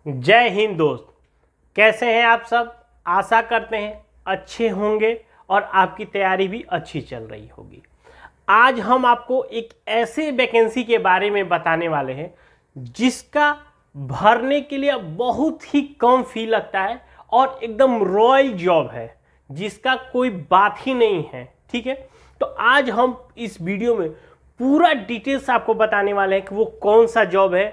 जय हिंद दोस्त, कैसे हैं आप सब। आशा करते हैं अच्छे होंगे और आपकी तैयारी भी अच्छी चल रही होगी। आज हम आपको एक ऐसे वैकेंसी के बारे में बताने वाले हैं जिसका भरने के लिए बहुत ही कम फी लगता है और एकदम रॉयल जॉब है जिसका कोई बात ही नहीं है। ठीक है, तो आज हम इस वीडियो में पूरा डिटेल्स आपको बताने वाले हैं कि वो कौन सा जॉब है,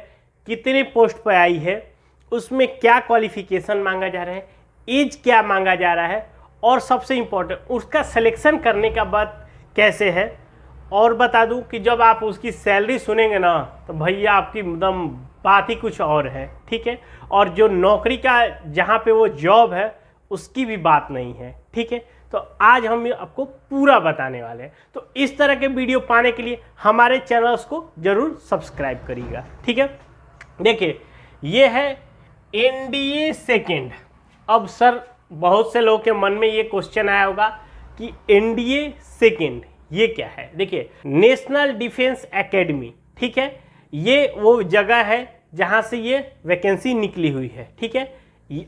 कितने पोस्ट पर आई है, उसमें क्या क्वालिफिकेशन मांगा जा रहा है, एज क्या मांगा जा रहा है और सबसे इम्पोर्टेंट उसका सिलेक्शन करने का बाद कैसे है। और बता दूं कि जब आप उसकी सैलरी सुनेंगे ना तो भैया आपकी एकदम बात ही कुछ और है। ठीक है, और जो नौकरी का जहां पे वो जॉब है उसकी भी बात नहीं है। ठीक है, तो आज हम आपको पूरा बताने वाले हैं। तो इस तरह के वीडियो पाने के लिए हमारे चैनल्स को जरूर सब्सक्राइब करिएगा। ठीक है, देखिए ये है एनडीए सेकेंड। अब सर बहुत से लोगों के मन में ये क्वेश्चन आया होगा कि एनडीए सेकेंड ये क्या है। देखिए नेशनल डिफेंस एकेडमी, ठीक है, ये वो जगह है जहां से ये वैकेंसी निकली हुई है। ठीक है,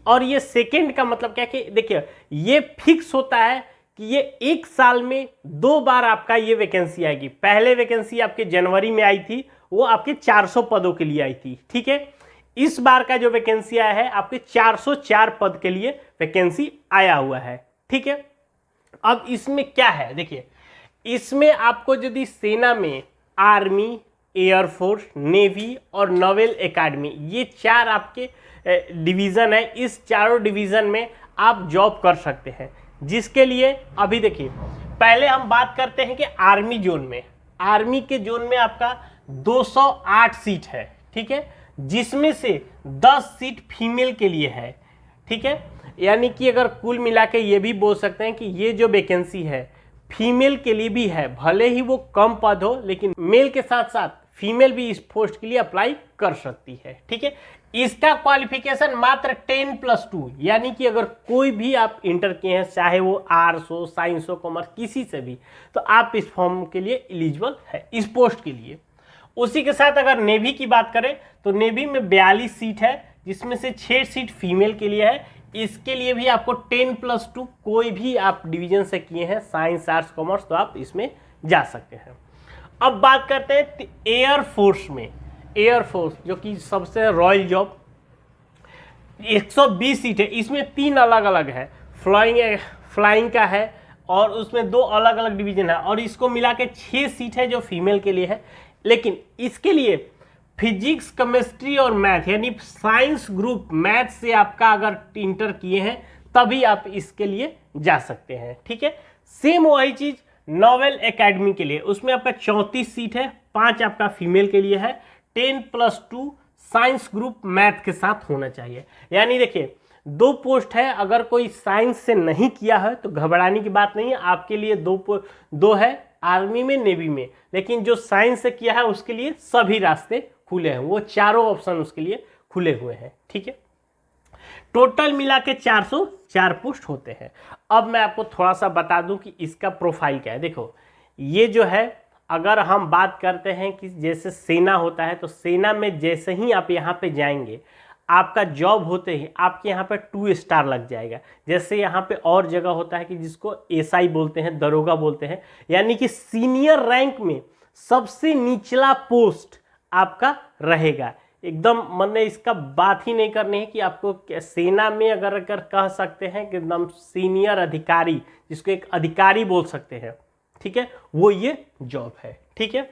और ये सेकेंड का मतलब क्या है कि देखिए ये फिक्स होता है कि ये एक साल में 2 बार आपका ये वैकेंसी आएगी। पहले वैकेंसी आपके जनवरी में आई थी, वो आपके 400 पदों के लिए आई थी। ठीक है, इस बार का जो वैकेंसी आया है आपके 404 पद के लिए वैकेंसी आया हुआ है। ठीक है, अब इसमें क्या है, देखिए इसमें आपको यदि सेना में आर्मी, एयरफोर्स, नेवी और नेवल एकेडमी ये 4 आपके डिवीज़न है, इस चारों डिवीज़न में आप जॉब कर सकते हैं। जिसके लिए अभी देखिए पहले हम बात करते हैं कि आर्मी जोन में, आर्मी के जोन में आपका 208 सीट है। ठीक है, जिसमें से 10 सीट फीमेल के लिए है। ठीक है, यानी कि अगर कुल मिला के ये भी बोल सकते हैं कि ये जो वैकेंसी है फीमेल के लिए भी है, भले ही वो कम पद हो लेकिन मेल के साथ साथ फीमेल भी इस पोस्ट के लिए अप्लाई कर सकती है। ठीक है, इसका क्वालिफिकेशन मात्र 10+2, यानी कि अगर कोई भी आप इंटर किए हैं, चाहे वो आर्ट्स हो, साइंस हो, कॉमर्स, किसी से भी, तो आप इस फॉर्म के लिए एलिजिबल है इस पोस्ट के लिए। उसी के साथ अगर नेवी की बात करें तो नेवी में 42 सीट है, जिसमें से 6 सीट फीमेल के लिए है। इसके लिए भी आपको 10+2 कोई भी आप डिवीजन से किए हैं, साइंस, आर्ट्स, कॉमर्स, तो आप इसमें जा सकते हैं। अब बात करते हैं एयरफोर्स में। एयरफोर्स जो कि सबसे रॉयल जॉब, 120 सीट है, इसमें 3 अलग अलग है, फ्लाइंग का है और उसमें 2 अलग अलग डिवीजन है, और इसको मिला के 6 सीट है जो फीमेल के लिए है। लेकिन इसके लिए फिजिक्स, केमिस्ट्री और मैथ, यानी साइंस ग्रुप मैथ से आपका अगर इंटर किए हैं तभी आप इसके लिए जा सकते हैं। ठीक है, सेम वही चीज नेवल एकेडमी के लिए, उसमें आपका 34 सीट है, 5 आपका फीमेल के लिए है, 10+2 साइंस ग्रुप मैथ के साथ होना चाहिए। यानी देखिए 2 पोस्ट है, अगर कोई साइंस से नहीं किया है तो घबराने की बात नहीं है, आपके लिए 2 है, आर्मी में, नेवी में। लेकिन जो साइंस से किया है उसके लिए सभी रास्ते खुले हैं, वो चारों ऑप्शन उसके लिए खुले हुए हैं। ठीक है, टोटल मिला के 404 पोस्ट होते हैं। अब मैं आपको थोड़ा सा बता दूं कि इसका प्रोफाइल क्या है। देखो ये जो है, अगर हम बात करते हैं कि जैसे सेना होता है तो सेना में जैसे ही आप यहाँ पे जाएंगे आपका जॉब होते ही आपके यहाँ पे 2 स्टार लग जाएगा। जैसे यहाँ पे और जगह होता है कि जिसको एसआई बोलते हैं, दरोगा बोलते हैं, यानी कि सीनियर रैंक में सबसे निचला पोस्ट आपका रहेगा। एकदम मतलब इसका बात ही नहीं करनी है कि आपको सेना में अगर कह सकते हैं कि एकदम सीनियर अधिकारी, जिसको एक अधिकारी बोल सकते हैं, ठीक है, वो ये जॉब है। ठीक है,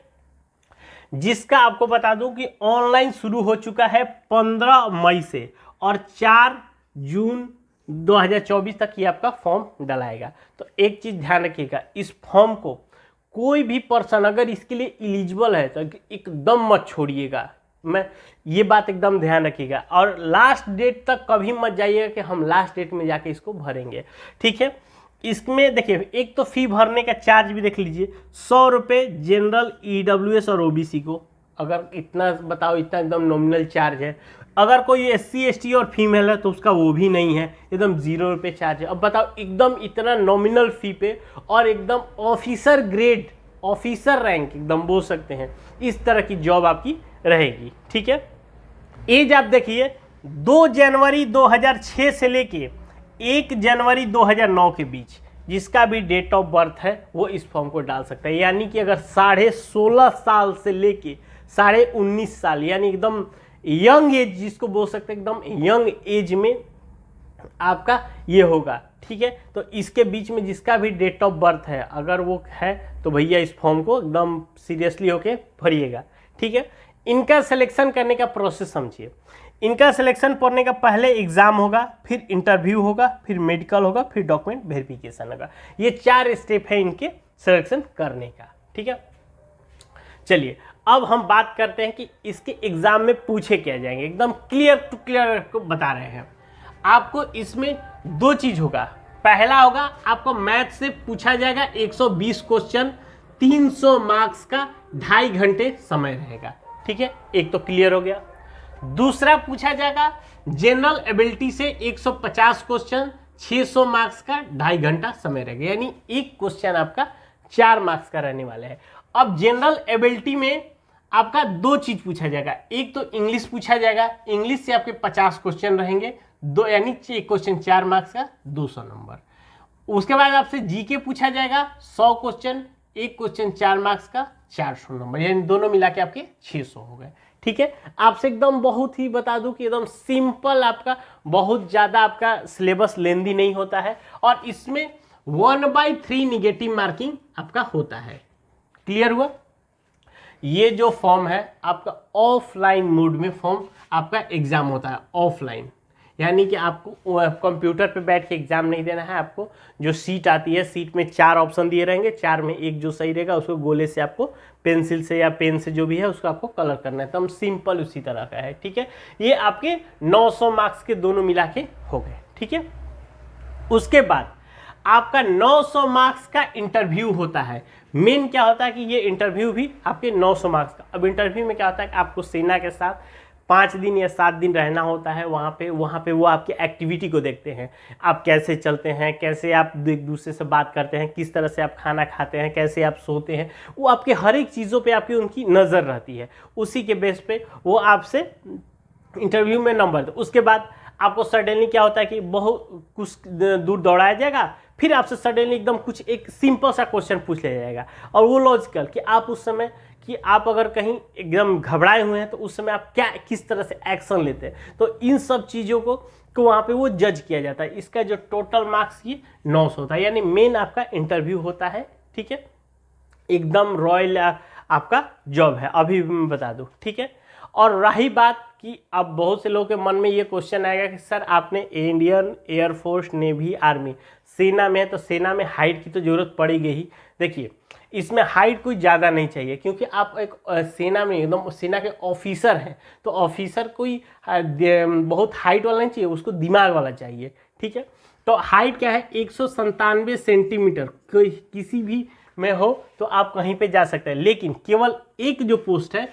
जिसका आपको बता दूं कि ऑनलाइन शुरू हो चुका है 15 मई से और 4 जून 2024 तक ये आपका फॉर्म डलाएगा। तो एक चीज़ ध्यान रखिएगा, इस फॉर्म को कोई भी पर्सन अगर इसके लिए एलिजिबल है तो एकदम मत छोड़िएगा, मैं ये बात एकदम ध्यान रखिएगा। और लास्ट डेट तक कभी मत जाइएगा कि हम लास्ट डेट में जाके इसको भरेंगे। ठीक है, इसमें देखिए एक तो फी भरने का चार्ज भी देख लीजिए, 100 रुपये जनरल, ईडब्ल्यूएस और ओबीसी को, अगर इतना बताओ, इतना एकदम नॉमिनल चार्ज है। अगर कोई एससी एसटी और फीमेल है तो उसका वो भी नहीं है, एकदम 0 रुपये चार्ज है। अब बताओ एकदम इतना नॉमिनल फी पे और एकदम ऑफिसर ग्रेड, ऑफिसर रैंक एकदम बोल सकते हैं, इस तरह की जॉब आपकी रहेगी। ठीक है, एज आप देखिए 2 जनवरी 2006 से लेके 1 जनवरी 2009 के बीच जिसका भी डेट ऑफ बर्थ है वो इस फॉर्म को डाल सकता है। यानी कि अगर 16.5 साल से लेके 19.5 साल यानी एकदम यंग एज जिसको बोल सकते हैं, एकदम यंग एज में आपका ये होगा, ठीक है। तो इसके बीच में जिसका भी डेट ऑफ बर्थ है अगर वो है तो भैया इस फॉर्म को एकदम सीरियसली होके भरिएगा, ठीक है। इनका सिलेक्शन करने का प्रोसेस समझिए। इनका सिलेक्शन करने का पहले एग्जाम होगा, फिर इंटरव्यू होगा, फिर मेडिकल होगा, फिर डॉक्यूमेंट वेरिफिकेशन होगा। ये 4 स्टेप है इनके सिलेक्शन करने का, ठीक है। चलिए अब हम बात करते हैं कि इसके एग्जाम में पूछे क्या जाएंगे। एकदम क्लियर टू क्लियर को बता रहे हैं आपको। इसमें 2 चीज होगा। पहला होगा आपको मैथ से पूछा जाएगा 120 क्वेश्चन, 300 मार्क्स का 2.5 घंटे समय रहेगा, ठीक है। एक तो क्लियर हो गया। दूसरा पूछा जाएगा जनरल एबिलिटी से 150 क्वेश्चन, 600 मार्क्स का 2.5 घंटा समय रहेगा। यानी एक क्वेश्चन आपका 4 मार्क्स का रहने वाला है। अब जनरल एबिलिटी में आपका 2 चीज पूछा जाएगा। एक तो इंग्लिश पूछा जाएगा, इंग्लिश से आपके 50 क्वेश्चन रहेंगे, दो यानी एक क्वेश्चन 4 मार्क्स का 200 नंबर। उसके बाद आपसे जीके पूछा जाएगा 100 क्वेश्चन, एक क्वेश्चन 4 मार्क्स का 400 नंबर, यानी दोनों मिला के आपके 600 हो गए, ठीक है। आपसे एकदम बहुत ही बता दूं कि एकदम सिंपल, आपका बहुत ज़्यादा आपका सिलेबस लेंदी नहीं होता है और इसमें 1/3 निगेटिव मार्किंग आपका होता है। क्लियर हुआ? ये जो फॉर्म है आपका ऑफलाइन मोड में फॉर्म आपका एग्जाम होता है, ऑफलाइन। यानी कि आपको कंप्यूटर पे बैठ के एग्जाम नहीं देना है। आपको जो सीट आती है, सीट में 4 ऑप्शन दिए रहेंगे, 4 में एक जो सही रहेगा उसको गोले से आपको पेंसिल से या पेन से जो भी है उसको आपको कलर करना है। एकदम सिंपल उसी तरह का है, ठीक है। ये आपके 900 मार्क्स के दोनों मिला के हो गए, ठीक है। उसके बाद आपका 900 मार्क्स का इंटरव्यू होता है। मेन क्या होता है कि ये इंटरव्यू भी आपके 900 मार्क्स का। अब इंटरव्यू में क्या होता है कि आपको सेना के साथ 5 दिन या 7 दिन रहना होता है। वहाँ पे वो आपकी एक्टिविटी को देखते हैं, आप कैसे चलते हैं, कैसे आप एक दूसरे से बात करते हैं, किस तरह से आप खाना खाते हैं, कैसे आप सोते हैं। वो आपके हर एक चीज़ों पे आपकी उनकी नज़र रहती है। उसी के बेस पे वो आपसे इंटरव्यू में नंबर दे। उसके बाद आपको सडनली क्या होता है कि बहुत कुछ दूर दौड़ाया जाएगा, फिर आपसे सडनली एकदम कुछ एक सिंपल सा क्वेश्चन पूछ लिया जाएगा। और वो लॉजिकल कि आप उस समय कि आप अगर कहीं एकदम घबराए हुए हैं तो उस समय आप क्या किस तरह से एक्शन लेते हैं। तो इन सब चीज़ों को वहाँ पे वो जज किया जाता है। इसका जो टोटल मार्क्स ये 900 होता है। यानी मेन आपका इंटरव्यू होता है, ठीक है। एकदम रॉयल आपका जॉब है, अभी मैं बता दूँ, ठीक है। और रही बात कि अब बहुत से लोगों के मन में ये क्वेश्चन आएगा कि सर आपने इंडियन एयरफोर्स, नेवी, आर्मी, सेना में है तो सेना में हाइट की तो ज़रूरत पड़ेगी ही। देखिए इसमें हाइट कोई ज़्यादा नहीं चाहिए क्योंकि आप एक सेना में एकदम सेना के ऑफिसर हैं। तो ऑफिसर कोई बहुत हाइट वाला नहीं चाहिए, उसको दिमाग वाला चाहिए, ठीक है। तो हाइट क्या है 197 सेंटीमीटर कोई किसी भी में हो तो आप कहीं पे जा सकते हैं। लेकिन केवल एक जो पोस्ट है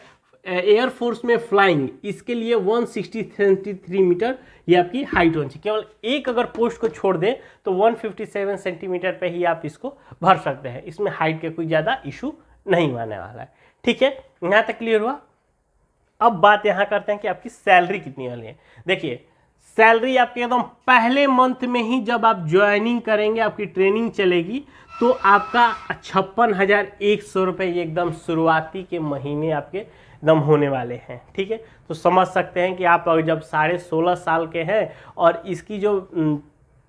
एयरफोर्स में फ्लाइंग, इसके लिए 160 सेंटीमीटर ये आपकी हाइट होनी चाहिए। केवल एक अगर पोस्ट को छोड़ दें तो 157 सेंटीमीटर पे ही आप इसको भर सकते हैं। इसमें हाइट का कोई ज़्यादा इशू नहीं आने वाला है, ठीक है। यहाँ तक क्लियर हुआ। अब बात यहाँ करते हैं कि आपकी सैलरी कितनी वाली है। देखिए सैलरी आपके एकदम पहले मंथ में ही जब आप ज्वाइनिंग करेंगे, आपकी ट्रेनिंग चलेगी तो आपका 56,100 रुपये ये एकदम शुरुआती के महीने आपके एकदम होने वाले हैं, ठीक है। तो समझ सकते हैं कि आप जब 16.5 साल के हैं और इसकी जो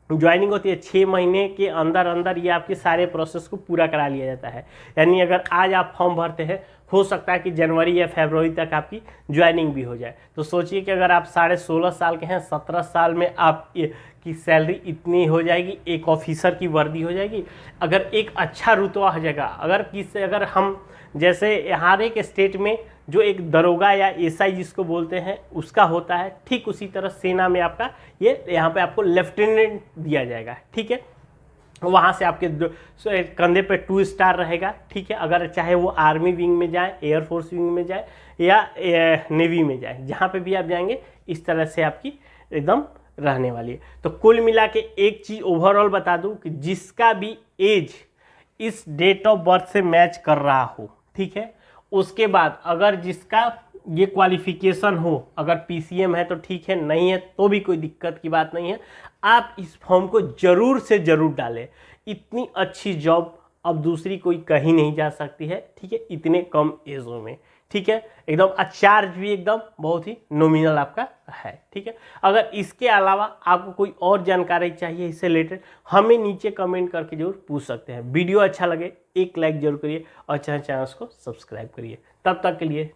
ज्वाइनिंग होती है 6 महीने के अंदर अंदर ये आपके सारे प्रोसेस को पूरा करा लिया जाता है। यानी अगर आज आप फॉर्म भरते हैं हो सकता है कि जनवरी या फरवरी तक आपकी ज्वाइनिंग भी हो जाए। तो सोचिए कि अगर आप 16.5 साल के हैं, 17 साल में आप की सैलरी इतनी हो जाएगी, एक ऑफिसर की वर्दी हो जाएगी। अगर एक अच्छा रुतबा हो जाएगा, अगर हम जैसे हर एक स्टेट में जो एक दरोगा या एसआई जिसको बोलते हैं उसका होता है, ठीक उसी तरह सेना में आपका ये यहाँ पे आपको लेफ्टिनेंट दिया जाएगा, ठीक है। वहाँ से आपके कंधे पे 2 स्टार रहेगा, ठीक है। अगर चाहे वो आर्मी विंग में जाए, एयरफोर्स विंग में जाए या नेवी में जाए, जहाँ पे भी आप जाएंगे इस तरह से आपकी एकदम रहने वाली है। तो कुल मिला के एक चीज़ ओवरऑल बता दूं कि जिसका भी एज इस डेट ऑफ बर्थ से मैच कर रहा हो, ठीक है। उसके बाद अगर जिसका ये क्वालिफिकेशन हो, अगर पीसीएम है तो ठीक है, नहीं है तो भी कोई दिक्कत की बात नहीं है। आप इस फॉर्म को ज़रूर से ज़रूर डालें। इतनी अच्छी जॉब अब दूसरी कोई कहीं नहीं जा सकती है, ठीक है, इतने कम एजों में, ठीक है, एकदम चार्ज भी एकदम बहुत ही नॉमिनल आपका है, ठीक है। अगर इसके अलावा आपको कोई और जानकारी चाहिए इससे रिलेटेड, हमें नीचे कमेंट करके जरूर पूछ सकते हैं। वीडियो अच्छा लगे एक लाइक जरूर करिए और चैनल को सब्सक्राइब करिए। तब तक के लिए